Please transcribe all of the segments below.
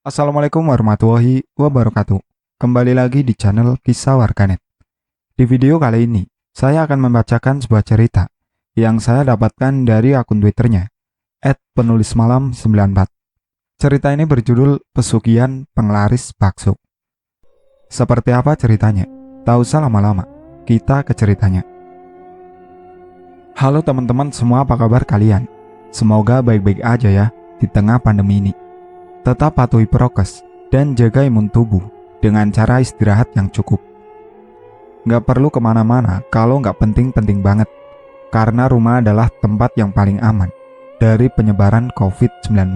Assalamualaikum warahmatullahi wabarakatuh. Kembali lagi di channel Kisah Warganet. Di video kali ini, saya akan membacakan sebuah cerita yang saya dapatkan dari akun Twitternya @penulismalam94. Cerita ini berjudul Pesugihan Penglaris Bakso. Seperti apa ceritanya? Tak usah lama-lama, kita ke ceritanya. Halo teman-teman semua, apa kabar kalian? Semoga baik-baik aja ya di tengah pandemi ini. Tetap patuhi prokes dan jaga imun tubuh dengan cara istirahat yang cukup. Nggak perlu kemana-mana kalau nggak penting-penting banget, karena rumah adalah tempat yang paling aman dari penyebaran COVID-19.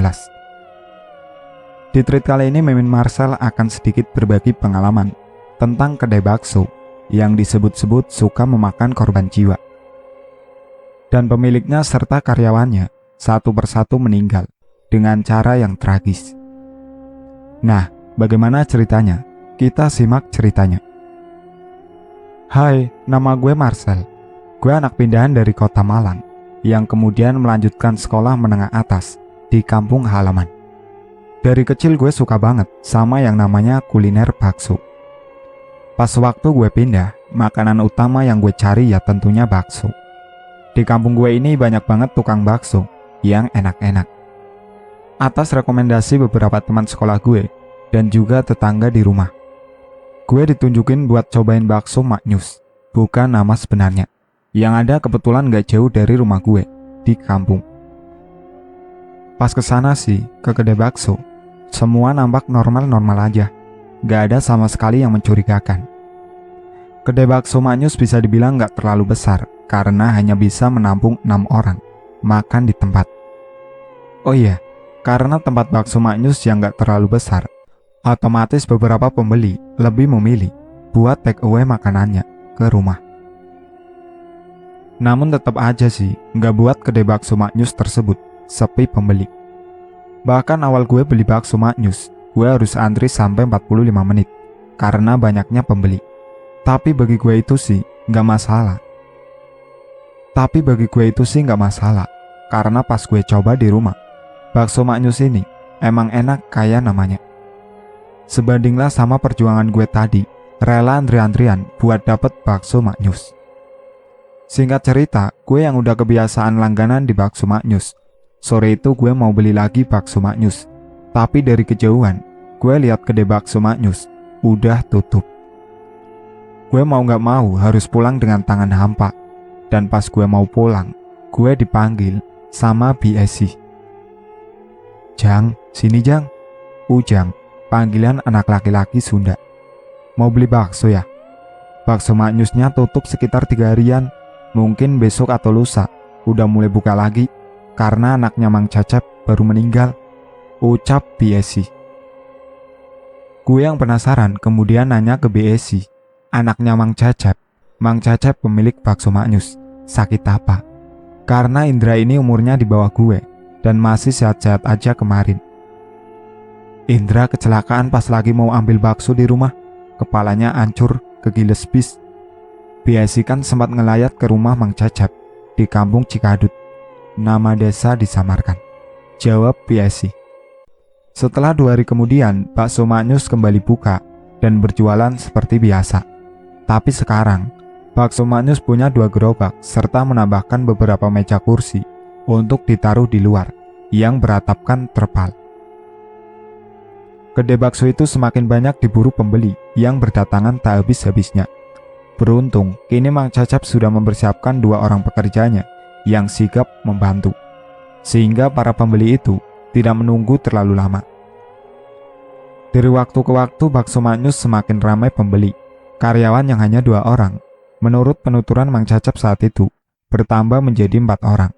Di tweet kali ini, Mimin Marcel akan sedikit berbagi pengalaman tentang kedai bakso yang disebut-sebut suka memakan korban jiwa. Dan pemiliknya serta karyawannya satu persatu meninggal dengan cara yang tragis. Nah, bagaimana ceritanya? Kita simak ceritanya. Hai, nama gue Marcel. Gue anak pindahan dari kota Malang yang kemudian melanjutkan sekolah menengah atas di kampung halaman. Dari kecil gue suka banget sama yang namanya kuliner bakso. Pas waktu gue pindah, makanan utama yang gue cari ya tentunya bakso. Di kampung gue ini banyak banget tukang bakso yang enak-enak. Atas rekomendasi beberapa teman sekolah gue dan juga tetangga di rumah, gue ditunjukin buat cobain bakso Maknyus, bukan nama sebenarnya, yang ada kebetulan gak jauh dari rumah gue di kampung. Pas kesana sih, ke kedai bakso, semua nampak normal-normal aja, gak ada sama sekali yang mencurigakan. Kedai bakso Maknyus bisa dibilang gak terlalu besar karena hanya bisa menampung 6 orang makan di tempat. Oh iya, karena tempat bakso Maknyus yang gak terlalu besar, otomatis beberapa pembeli lebih memilih buat take away makanannya ke rumah. Namun tetap aja sih, gak buat kedai bakso Maknyus tersebut sepi pembeli. Bahkan awal gue beli bakso Maknyus, gue harus antri sampai 45 menit karena banyaknya pembeli. Tapi bagi gue itu sih gak masalah. Karena pas gue coba di rumah, bakso Maknyus ini emang enak kayak namanya. Sebandinglah sama perjuangan gue tadi, rela antri-antrian buat dapet bakso Maknyus. Singkat cerita, gue yang udah kebiasaan langganan di bakso Maknyus, sore itu gue mau beli lagi bakso Maknyus. Tapi dari kejauhan, gue lihat kedai bakso Maknyus udah tutup. Gue mau gak mau harus pulang dengan tangan hampa. Dan pas gue mau pulang, gue dipanggil sama BSC. Jang, sini Jang. Ujang, panggilan anak laki-laki Sunda. Mau beli bakso ya? Bakso Maknyusnya tutup sekitar 3 harian. Mungkin besok atau lusa udah mulai buka lagi karena anaknya Mang Cacep baru meninggal, ucap BSC. Gue yang penasaran kemudian nanya ke BSC, anaknya Mang Cacep pemilik bakso Maknyus, sakit apa? Karena Indra ini umurnya di bawah gue dan masih sehat-sehat aja kemarin. Indra kecelakaan pas lagi mau ambil bakso di rumah, kepalanya hancur, kegiles bis. BSC kan sempat ngelayat ke rumah Mang Cacep di kampung Cikadut. Nama desa disamarkan, jawab BSC. Setelah 2 hari kemudian, bakso Maknyus kembali buka dan berjualan seperti biasa. Tapi sekarang, bakso Maknyus punya 2 gerobak serta menambahkan beberapa meja kursi untuk ditaruh di luar yang beratapkan terpal. Kedai bakso itu semakin banyak diburu pembeli yang berdatangan tak habis-habisnya. Beruntung, kini Mang Cacep sudah mempersiapkan 2 orang pekerjanya yang sigap membantu, sehingga para pembeli itu tidak menunggu terlalu lama. Dari waktu ke waktu, bakso Maknyus semakin ramai pembeli. Karyawan yang hanya 2 orang, menurut penuturan Mang Cacep saat itu, bertambah menjadi 4 orang.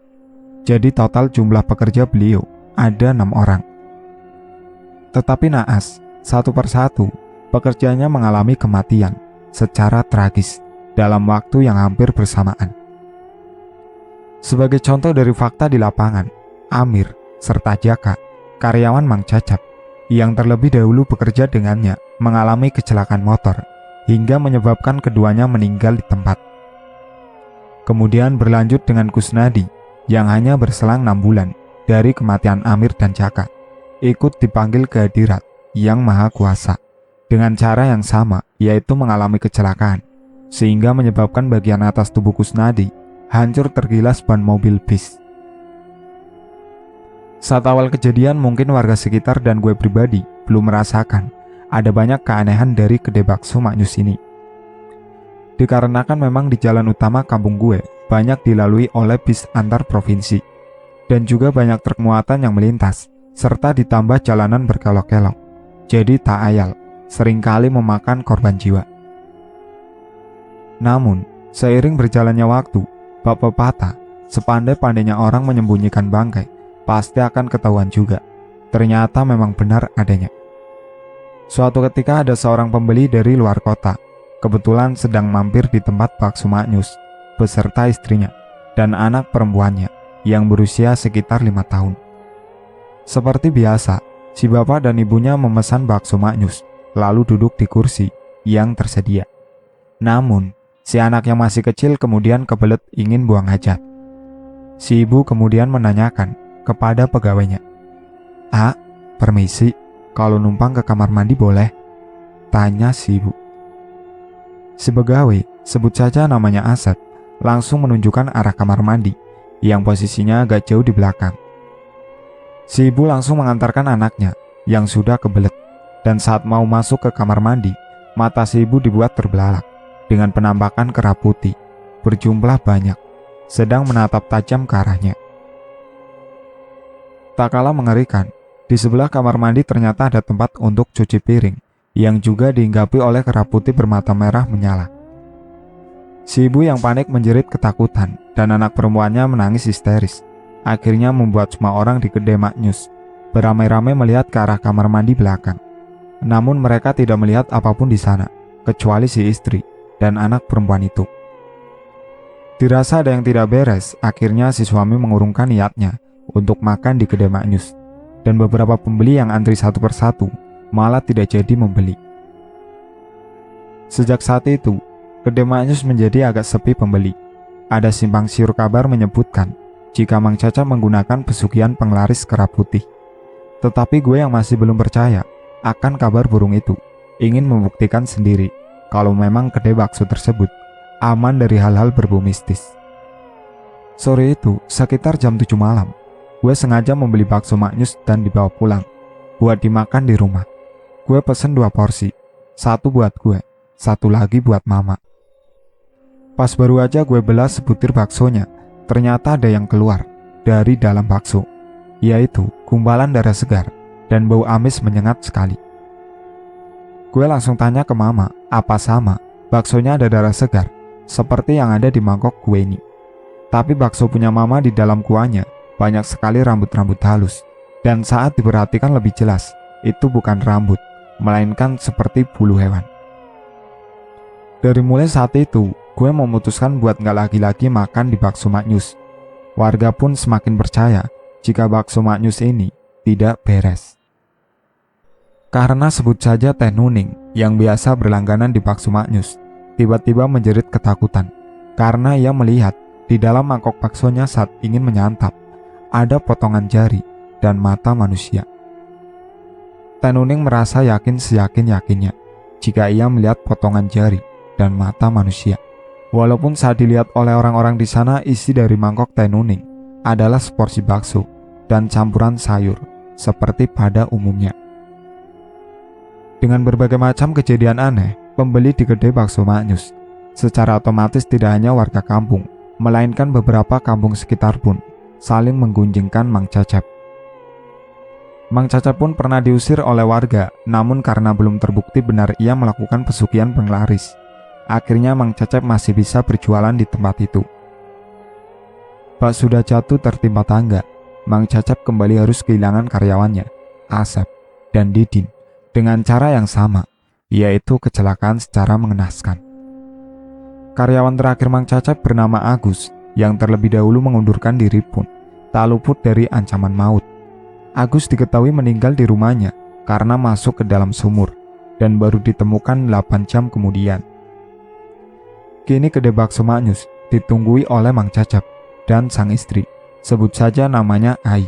Jadi total jumlah pekerja beliau ada 6 orang. Tetapi naas, satu persatu, pekerjanya mengalami kematian secara tragis dalam waktu yang hampir bersamaan. Sebagai contoh dari fakta di lapangan, Amir serta Jaka, karyawan Mang Cacep, yang terlebih dahulu bekerja dengannya, mengalami kecelakaan motor hingga menyebabkan keduanya meninggal di tempat. Kemudian berlanjut dengan Kusnadi yang hanya berselang 6 bulan dari kematian Amir dan Jaka, ikut dipanggil ke hadirat yang maha kuasa dengan cara yang sama, yaitu mengalami kecelakaan, sehingga menyebabkan bagian atas tubuh Kusnadi hancur tergilas ban mobil bis. Saat awal kejadian mungkin warga sekitar dan gue pribadi belum merasakan ada banyak keanehan dari kedai bakso Maknyus ini. Dikarenakan memang di jalan utama kampung gue banyak dilalui oleh bis antar provinsi dan juga banyak truk muatan yang melintas, serta ditambah jalanan berkelok-kelok. Jadi tak ayal, seringkali memakan korban jiwa. Namun, seiring berjalannya waktu, bak pepatah, sepandai-pandainya orang menyembunyikan bangkai, pasti akan ketahuan juga. Ternyata memang benar adanya. Suatu ketika ada seorang pembeli dari luar kota, kebetulan sedang mampir di tempat bakso Maknyus beserta istrinya dan anak perempuannya yang berusia sekitar 5 tahun. Seperti biasa, si bapak dan ibunya memesan bakso Maknyus, lalu duduk di kursi yang tersedia. Namun, si anak yang masih kecil kemudian kebelet ingin buang hajat. Si ibu kemudian menanyakan kepada pegawainya, "Ah, permisi, kalau numpang ke kamar mandi boleh?" tanya si ibu. Si pegawai, sebut saja namanya Asep, langsung menunjukkan arah kamar mandi yang posisinya agak jauh di belakang. Si ibu langsung mengantarkan anaknya yang sudah kebelet, dan saat mau masuk ke kamar mandi, mata si ibu dibuat terbelalak dengan penampakan kerap putih berjumlah banyak sedang menatap tajam ke arahnya. Tak kalah mengerikan, di sebelah kamar mandi ternyata ada tempat untuk cuci piring yang juga dihinggapi oleh kerap putih bermata merah menyala. Si ibu yang panik menjerit ketakutan dan anak perempuannya menangis histeris. Akhirnya membuat semua orang di kedai Maknyus beramai-ramai melihat ke arah kamar mandi belakang. Namun mereka tidak melihat apapun di sana, kecuali si istri dan anak perempuan itu. Dirasa ada yang tidak beres, akhirnya si suami mengurungkan niatnya untuk makan di kedai Maknyus. Dan beberapa pembeli yang antri satu persatu malah tidak jadi membeli. Sejak saat itu, kedai Maknyus menjadi agak sepi pembeli. Ada simpang siur kabar menyebutkan jika Mang Caca menggunakan pesugihan penglaris kerap putih. Tetapi gue yang masih belum percaya akan kabar burung itu, ingin membuktikan sendiri kalau memang kedai bakso tersebut aman dari hal-hal berbau mistis. Sore itu, sekitar jam 7 malam, gue sengaja membeli bakso Maknyus dan dibawa pulang buat dimakan di rumah. Gue pesen 2 porsi, satu buat gue, satu lagi buat mama. Pas baru aja gue belah sebutir baksonya, ternyata ada yang keluar dari dalam bakso, yaitu gumpalan darah segar dan bau amis menyengat sekali. Gue langsung tanya ke mama, apa sama baksonya ada darah segar seperti yang ada di mangkok gue ini. Tapi bakso punya mama di dalam kuahnya banyak sekali rambut-rambut halus, dan saat diperhatikan lebih jelas, itu bukan rambut, melainkan seperti bulu hewan. Dari mulai saat itu, gue memutuskan buat gak lagi-lagi makan di bakso Maknyus. Warga pun semakin percaya jika bakso Maknyus ini tidak beres. Karena sebut saja Teh Nuning yang biasa berlangganan di bakso Maknyus, tiba-tiba menjerit ketakutan karena ia melihat di dalam mangkok baksonya saat ingin menyantap ada potongan jari dan mata manusia. Teh Nuning merasa yakin seyakin-yakinnya jika ia melihat potongan jari dan mata manusia. Walaupun saat dilihat oleh orang-orang di sana isi dari mangkok Teh Nuning adalah seporsi bakso dan campuran sayur seperti pada umumnya. Dengan berbagai macam kejadian aneh, pembeli di kedai bakso Maknyus secara otomatis tidak hanya warga kampung, melainkan beberapa kampung sekitar pun saling menggunjingkan Mang Cacep. Mang Cacep pun pernah diusir oleh warga, namun karena belum terbukti benar ia melakukan pesugihan penglaris, akhirnya Mang Cacep masih bisa berjualan di tempat itu. Bak sudah jatuh tertimpa tangga, Mang Cacep kembali harus kehilangan karyawannya, Asep dan Didin, dengan cara yang sama, yaitu kecelakaan secara mengenaskan. Karyawan terakhir Mang Cacep bernama Agus, yang terlebih dahulu mengundurkan diri pun tak luput dari ancaman maut. Agus diketahui meninggal di rumahnya karena masuk ke dalam sumur dan baru ditemukan 8 jam kemudian. Kini kedai bakso Maknyus ditunggui oleh Mang Cacep dan sang istri, sebut saja namanya Ai.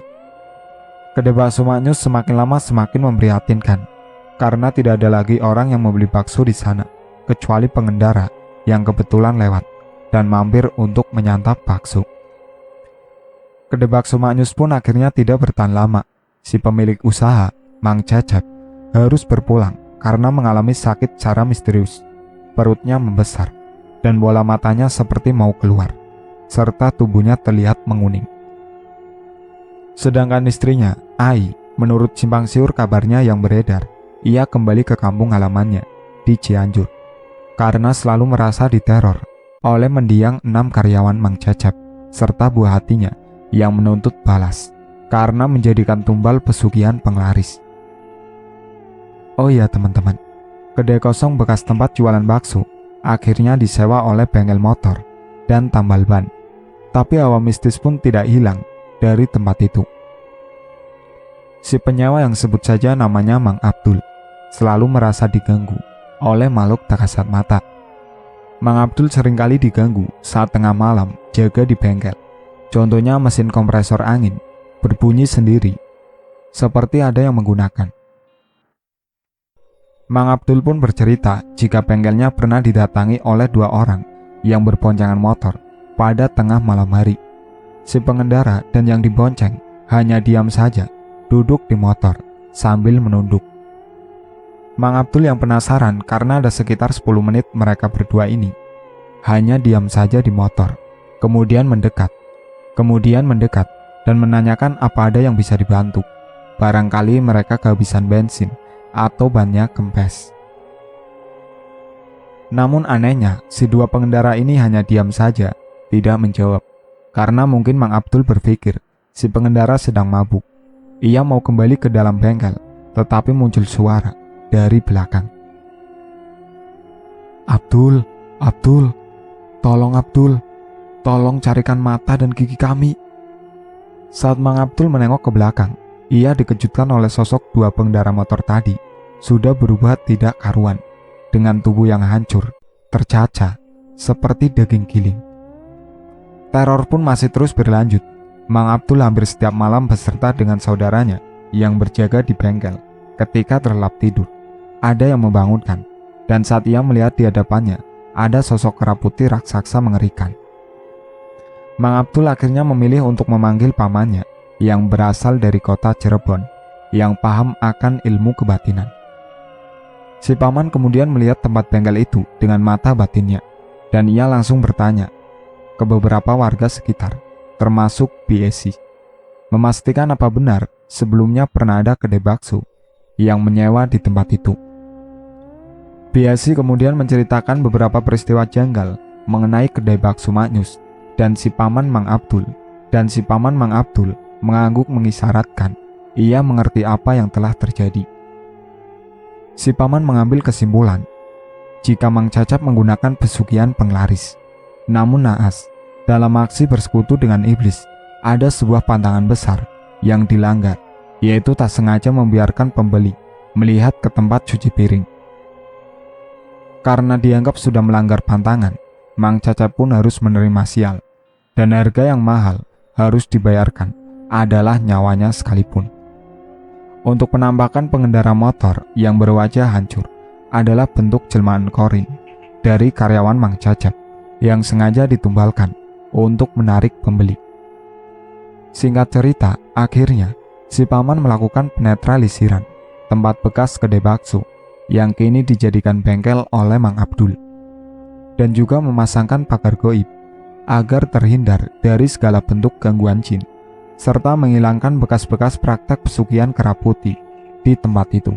Kedai bakso Maknyus semakin lama semakin memprihatinkan karena tidak ada lagi orang yang membeli bakso di sana, kecuali pengendara yang kebetulan lewat dan mampir untuk menyantap bakso. Kedai bakso Mak Nyus pun akhirnya tidak bertahan lama. Si pemilik usaha, Mang Cecep, harus berpulang karena mengalami sakit secara misterius. Perutnya membesar dan bola matanya seperti mau keluar, serta tubuhnya terlihat menguning. Sedangkan istrinya, Ai, menurut simpang siur kabarnya yang beredar, ia kembali ke kampung halamannya di Cianjur karena selalu merasa diteror oleh mendiang 6 karyawan Mang Cecep serta buah hatinya yang menuntut balas karena menjadikan tumbal pesugihan penglaris. Oh iya teman-teman, kedai kosong bekas tempat jualan bakso akhirnya disewa oleh bengkel motor dan tambal ban. Tapi hawa mistis pun tidak hilang dari tempat itu. Si penyewa yang sebut saja namanya Mang Abdul selalu merasa diganggu oleh makhluk tak kasat mata. Mang Abdul seringkali diganggu saat tengah malam jaga di bengkel. Contohnya mesin kompresor angin berbunyi sendiri, seperti ada yang menggunakan. Mang Abdul pun bercerita jika bengkelnya pernah didatangi oleh 2 orang yang berboncengan motor pada tengah malam hari. Si pengendara dan yang dibonceng hanya diam saja duduk di motor sambil menunduk. Mang Abdul yang penasaran karena ada sekitar 10 menit mereka berdua ini hanya diam saja di motor, kemudian mendekat dan menanyakan apa ada yang bisa dibantu. Barangkali mereka kehabisan bensin atau bannya kempes. Namun anehnya, si 2 pengendara ini hanya diam saja, tidak menjawab. Karena mungkin Mang Abdul berpikir si pengendara sedang mabuk. Ia mau kembali ke dalam bengkel, tetapi muncul suara dari belakang. Abdul, tolong carikan mata dan gigi kami. Saat Mang Abdul menengok ke belakang, ia dikejutkan oleh sosok 2 pengendara motor tadi sudah berubah tidak karuan, dengan tubuh yang hancur, tercaca, seperti daging giling. Teror pun masih terus berlanjut. Mang Abdul hampir setiap malam beserta dengan saudaranya yang berjaga di bengkel. Ketika terlelap tidur, ada yang membangunkan, dan saat ia melihat di hadapannya, ada sosok kera putih raksasa mengerikan. Mang Abdul akhirnya memilih untuk memanggil pamannya yang berasal dari kota Cirebon, yang paham akan ilmu kebatinan. Si paman kemudian melihat tempat bengkel itu dengan mata batinnya, dan ia langsung bertanya ke beberapa warga sekitar, termasuk BSC, memastikan apa benar sebelumnya pernah ada kedai bakso yang menyewa di tempat itu. BSC kemudian menceritakan beberapa peristiwa janggal mengenai kedai bakso Mak Nyus dan si paman Mang Abdul, dan si paman Mang Abdul mengangguk mengisyaratkan ia mengerti apa yang telah terjadi. Si paman mengambil kesimpulan jika Mang Cecep menggunakan pesugihan penglaris. Namun naas, dalam aksi bersekutu dengan iblis, ada sebuah pantangan besar yang dilanggar, yaitu tak sengaja membiarkan pembeli melihat ke tempat cuci piring. Karena dianggap sudah melanggar pantangan, Mang Cecep pun harus menerima sial, dan harga yang mahal harus dibayarkan adalah nyawanya sekalipun. Untuk penampakan pengendara motor yang berwajah hancur adalah bentuk jelmaan korin dari karyawan Mang Cecep yang sengaja ditumbalkan untuk menarik pembeli. Singkat cerita, akhirnya si paman melakukan penetralisiran tempat bekas kedai bakso yang kini dijadikan bengkel oleh Mang Abdul, dan juga memasangkan pagar goib agar terhindar dari segala bentuk gangguan jin, serta menghilangkan bekas-bekas praktek pesugihan kera putih di tempat itu.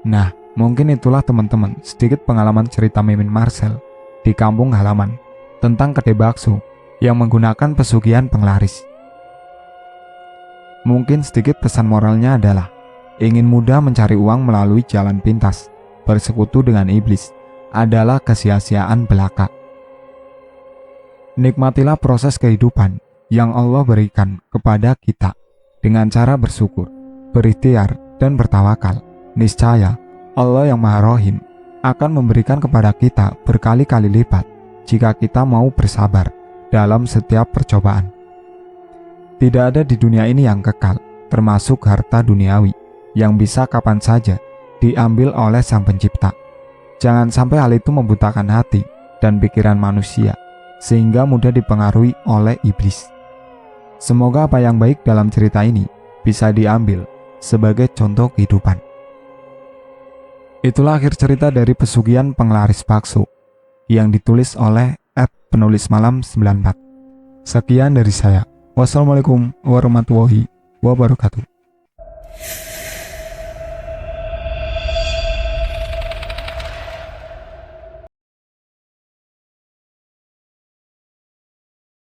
Nah, mungkin itulah teman-teman sedikit pengalaman cerita Mimin Marcel di kampung halaman tentang kedai bakso yang menggunakan pesugihan penglaris. Mungkin sedikit pesan moralnya adalah ingin mudah mencari uang melalui jalan pintas, bersekutu dengan iblis adalah kesia-siaan belaka. Nikmatilah proses kehidupan yang Allah berikan kepada kita dengan cara bersyukur, berikhtiar, dan bertawakal. Niscaya Allah yang Maha Rohim akan memberikan kepada kita berkali-kali lipat jika kita mau bersabar dalam setiap percobaan. Tidak ada di dunia ini yang kekal, termasuk harta duniawi yang bisa kapan saja diambil oleh Sang Pencipta. Jangan sampai hal itu membutakan hati dan pikiran manusia, sehingga mudah dipengaruhi oleh iblis. Semoga apa yang baik dalam cerita ini bisa diambil sebagai contoh kehidupan. Itulah akhir cerita dari Pesugihan Penglaris Bakso yang ditulis oleh @penulismalam94. Sekian dari saya. Wassalamualaikum warahmatullahi wabarakatuh.